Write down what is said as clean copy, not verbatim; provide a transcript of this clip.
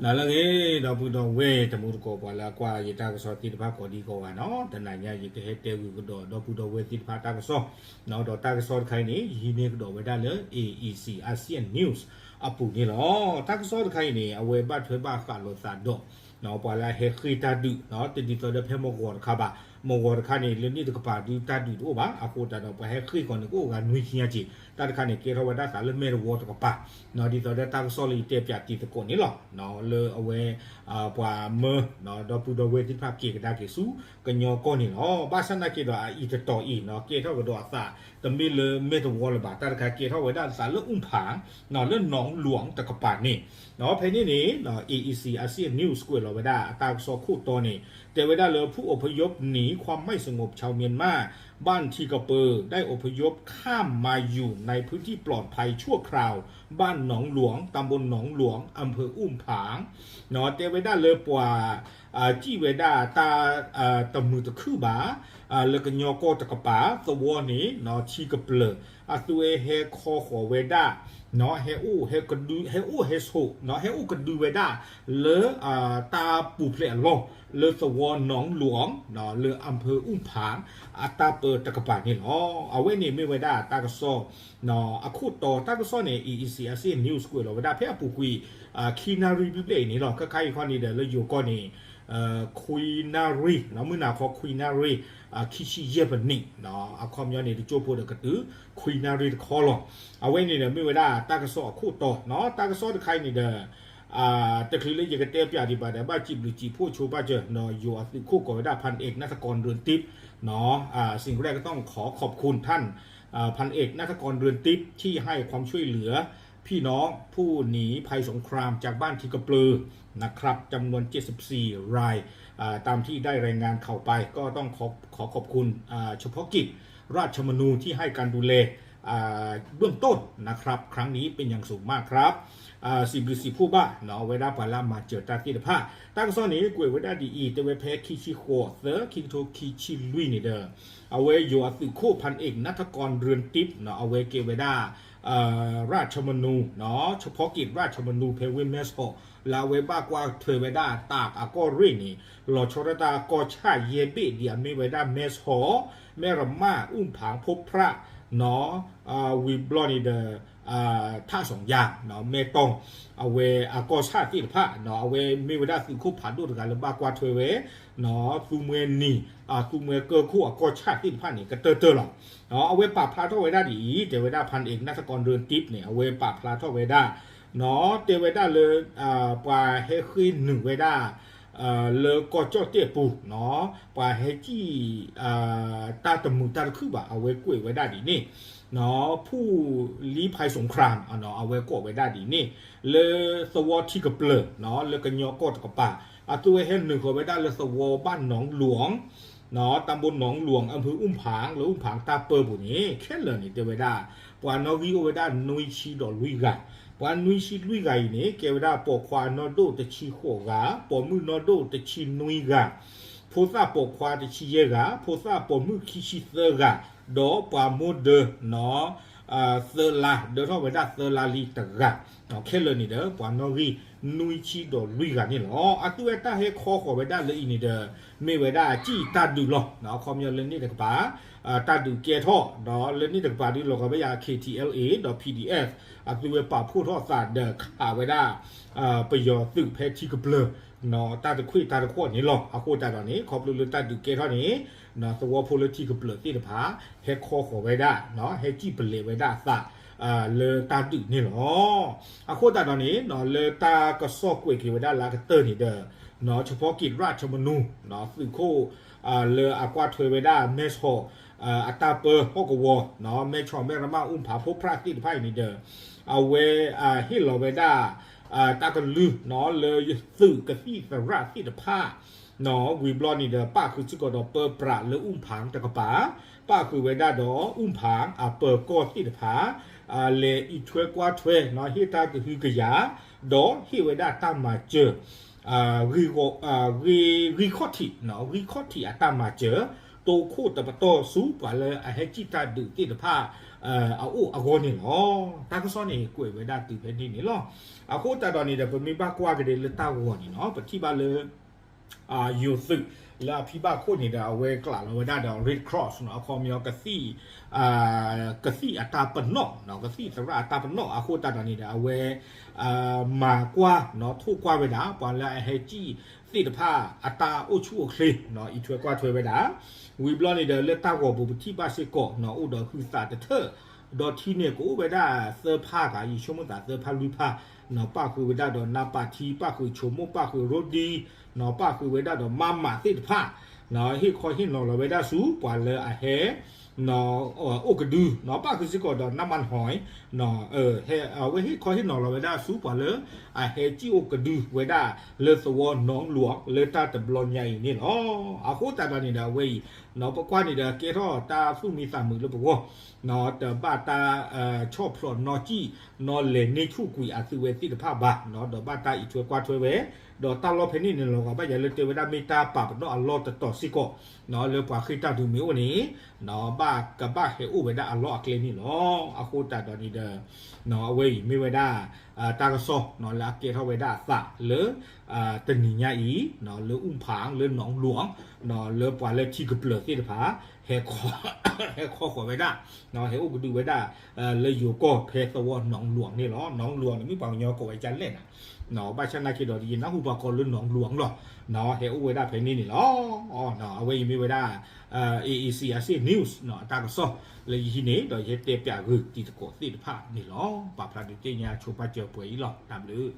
แล้วงี้เราพูดถึงเวทมุดก็พอแล้วกว่าจะตากสอติดภาพก็ดีกว่าเนาะแต่ไหนเนี่ยจะเฮ็ดเตวิก็ดอเราพูดถึงเวติดภาพตากสอเนาะดอตากสอใครนี่ยีเมกดอไว้ได้เลย AEC ASEAN News อ่ะปุ่นนี่หรอตากสอใครนี่เอาไว้บ้านเธอบ้านขาดรถสาดดอเนาะพอแล้วเฮ็ดคือตาดุเนาะติดต่อเดเพมกอนครับมงวรคานี่เรื่องนี้ตกปาดูตาดูโอ้บ้าอากูตาเราไปให้คุยก่อนนึกว่านุ้ยขี้ยาจีตาคันนี่เกี่ยวกับด้านสารเรื่องเมรวอตกปาเนาะดีต่อได้ตั้งโซลิเตียบจากตีตะโกนนี่หรอเนาะเลยเอาไว้ปว่าเมื่อเนาะดอปูดเวที่ภาพเกี่ยวกับดาเกสู้กันยอก้อนนี่เนาะบ้านฉันน่าเกี่ยวกับอีจะต่ออีเนาะเกี่ยวกับดอกสาแต่ไม่เลยเมรวอลบาตาคันเกี่ยวกับด้านสารเรื่องอุ้มผางเนาะเรื่องหนองหลวงตะกปานี่เนาะเพนี่นี่เนาะ AEC ASEAN News กุยเราไว้ได้ตาซอคู่ตัวนี่แต่ไว้ได้เลยผู้อพยพหนีความไม่สงบชาวเมียนมาบ้านทีกระเปอได้อพยพข้ามมาอยู่ในพื้นที่ปลอดภัยชั่วคราวบ้านหนองหลวงตำบลหนองหลวงอำเภออุ้มผางเนาะแต่ไว้ได้เลยปว่าจี้ไว้ได้ตาตะมือตะคือบาแล้วก็ยอโกตะกะปาสวอนี่เนาะชีกระเปลตัวเฮคอขอเวดาเนาะเฮอูเฮกดูเฮอูเฮโซเนาะเฮอูกดูเวดาเลตาปูเพลลอเลสวอนหนองหลวงเนาะเลอำเภออุ้มผางตาเปิดตะกะปานี่เนาะเอาไว้นี่ไม่เวดาตากระซอเนาะอะคูโตตากระซอเนี่ยEEC ASEAN News กุยเราเวดาเพ่อปูกุยคีนารีบิเบนี่เนาะก็ใครคนนี้เด้อเลยอยู่ก็นี่คุยนารีเนาะมื้อหน้าขอคุยนารีคิชิเยบนี่เนาะอะคอมยอนี่ที่โจโปเดกระตือคุยนารีคอลอเอาไว้นี่เด้อไม่เวดาตากระซอคู่โตเนาะตากระซอใครนี่เด้อแต่คือเลยยังกระเตะปยาดีบาดบ้าจีบหรือจีผู้ชูบ้าเจอเนาะอยู่คู่ก่อได้พันเอกนัทกรเรือนทิพย์เนาะสิ่งแรกก็ต้องขอขอบคุณท่านพันเอกนัทกรเรือนทิพย์ที่ให้ความช่วยเหลือพี่น้องผู้หนีภัยสงครามจากบ้านทิกระเปลือนะครับจำนวน74รายตามที่ได้รายงานเข้าไปก็ต้องขอขอบคุณเฉพาะกิจราชมนูที่ให้การดูแลเบื้องต้นนะครับครั้งนี้เป็นอย่างสูงมากครับสิบหรือสิผู้บ้าเนาะเวลาปลามาเจอตาที่ผ้าตั้งซ้อนนี้กวยไว้ได้ดีแต่เวแพ้คิชิโคเซอร์คิโตคิชิลุยนี่เด้อเอาไว้อยู่สื่อคู่พันเอกนัทกรเรือนทิพย์เนาะเอาไว้เกวด้าราชมนูเนาะเฉพาะกิจราชมนูเพเวเมสโฮลาเวบ้ากว่าเทเวด้าตากอากอรินี่หลอชรตากอชาเยเบเดียมีเวด้าเมสโฮแม่รำมาอุ้มผางพบพระเนาะวิบลอนี่เดอท่าสองอย่างเนาะเมตองเอาเวก็ชาติที่พระเนาะเอาเวมีเวลาสิคู่ผ่านดูกันแล้วบากว่าเทเวเนาะซูเมนี่ซูเมเกอร์คู่ก็ชาติที่พระนี่ก็เตอหรอกเนาะเอาเวปราบพระเท่าเวด้าดีแต่เวด้าพันเอกนักกรเรือนทิพย์เนี่ยเอาเวปราบพระเท่าเวด้าเนาะเตเวด้าเลยปลาเฮขึ้นหนึ่งเวด้าเลก็เจ้าเตี้ยปูเนาะปลาเฮจี้ตาตะมุตาคือบ่าเอาไว้กุ้ยไว้ได้ดีนี่เนาะผู้ลี้ภัยสงครามเนาะเอาไว้ก็ไว้ได้ดีนี่เลสวอที่กับเปลือกเนาะเลกันยอก็ตะกับป่าตัวเห็นหนึ่งเขาไว้ได้เลสวอบ้านหนองหลวงเนาะตำบลหนองหลวงอำเภออุ้มผางหรืออุ้มผางตาเปิลบุนี้แค่เลยนี่เดี๋ยวไว้ได้ปานอวีเอาไว้ได้นุยชีดอลุยกันปานนุยชีลุยกันนี่เกี่ยวได้ปอกควานอโดตะชีหัวกาปอมือนอโดตะชีนุยกันโพสาปอกควาตะชีเยกาโพสาปอมือคิชิเซกาดอปาโมเดเนาะเซลาเดอท่อไว้ได้เซลาลีตะกะเนาะแค่เลยนี่เด้อปานอวีนุยชีดอลุยกันนี่เนาะตัวเอต้าเฮคอขอไว้ได้เลยอีนี่เด้อไม่ไว้ได้จี้ตาดูหรอเนาะคอมยอเล่นนี่ตะกปาตาดูเกท่อเนาะเล่นนี่ตะกปาดิหรอกไว้ยา KTLA ดอ PDF ตัวปาผู้ท่อศาสตร์เด้อขาไว้ได้ประโยชน์สึกเพชรที่กเปลเนาะตาตะคุยตาตะขวดนี่หรอกโคตาตอนนี้ขอบลุตาดูเกท่อนี้เนาะตัวโพลิทีกเปลที่ตะผาเฮคอขอไว้ได้เนาะเฮจี้เปลไว้ได้ซะเลตาดึกนี่หรอโคตาตอนนี้เนาะเลตากระซอกกวยไว้ได้ลากเตอร์นี่เด้อเนาะเฉพาะกิจราชมนูเนาะสื่อโคเลอากวาเทเวด้าเมสโฮอัตาเปอร์ฮอกวอเนาะเมทรอมเมรามาอุ้มผาพบพระที่ไพ่นี่เด้อเอาเวฮิลเวด้าตากันลือเนาะเลยสื่อกะที่สระที่ตะผ้าเนาะวีบลอนี่เด้อป้าคือจิกอดอเปอร์ปราเลอุ้มผางตะกะป๋าป้าคือเวด้าดออุ้มผางเปอร์ก็ที่ตะผาเลอีทเวกว่าทเวเนาะฮิตาคือคือยาดอฮิเวด้าตามมาเจอรีคอติเนาะรีคอติตามมาเจอตัวคู่ตะปะโตสูปว่าเลยให้จิตาดึกที่ตะผ้า เอาอู้เอาโกนี่หรอตากซ้อนนี่กล้วยไว้ได้ตื่นเพนนี่นี่หรอเอาโคตาตอนนี้เดี๋ยวผมมีบ้ากว่ากันเดี๋ยวตาหัวนี่เนาะปฏิบัติเลยอยู่สึกแล้วพี่บ้าโคนี่เดี๋ยวเอาไว้กลั่นเอาไว้ได้เดี๋ยว Red Cross เนาะคอมีเอากระซี่กระซี่อัตราปนเนาะเนาะกระซี่สำหรับอัตราปนเนาะเอาโคตาตอนนี้เดี๋ยวเอาไว้มากว่าเนาะทุกกว่าไว้ได้ปอนแล้วไอ้เฮจี้สิทธิภาอัตราโอชูโอเคเนาะอีช่วยกว่าช่วยไว้ได้วิบล้อนี่เดี๋ยวเลือกตาหัวบุบที่บ้าเสกเนาะอุดรคือศาสตร์เธอดอที่เนี่ยกูไปได้เสื้อผ้ากับอีชั่วโมงแต่เสื้อผ้าลุยผ้าเนาะป้าคือไปได้ดอนนาปาทีป้าคือโชโมป้าคือรถดีเนาะป้าคือไปได้ดอนมาม่าติดผ้าเนาะที่คอยที่เราไปได้สูกว่าเลยอะเฮเนาะโอกระดือเนาะป้าคือสิกอดอนน้ำมันหอยเนาะเฮไว้ที่คอยที่เราไปได้สูกว่าเลยอะเฮจิโอกระดือไว้ได้เลสวอนน้องหลวงเลตาตะบลอนใหญ่นี่อ๋ออาโคตาตอนนี้เด้อเว้ยเนาะปกว่านี่เด้อเกทอตาสู้มีสามมือแล้วปกว่าเนาะแต่บ้าตาชอบพลอนนอจี้นอเลนในชูกุยอาซิเวติภาพบาเนาะเดบ้าตาอีช่วยกว่าช่วยเวดอตาลอเพนี่เนี่ยเราก็บ่อย่าเลยเตวดาเมตาปะเนาะอัลลอฮ์ตะตอซิโกเนาะเลยกว่าคือตาดูมิวนี้เนาะบ้ากับบ้าเฮอูเวดาอัลลอฮ์อักเลนี่เนาะอะโคตาตอนนี้เด้อเนาะเว้ยมีเวดาตากะซอเนาะละเกทอเวดาสะหรือตะนิญาอีเนาะหรืออุ้มผางหรือหนองหลวงเนาะหรือปว่าเลยที่กะเปลือกที่ผาเฮคอเฮคอขอไว้ได้เนาะเฮอูก็ดูไว้ได้เลยอยู่ก็เพสวหนองหลวงนี่เนาะหนองหลวงนี่มีปังยอก็ไว้จันเล่นน่ะเนาะบ้านชนะคิดดอดีนะฮูบากอหรือหนองหลวงหรอเนาะเฮอูไว้ได้เพนี่นี่เนาะอ๋อเนาะเอาไว้มีไว้ได้AEC อาเซียนนิวส์เนาะตากะซอเลยที่นี่ดอกเฮเตปยาคือติดโกติดภาพนี่เนาะปะพระดิเตญาชูปาเจอป่วยอีหรอตามเลย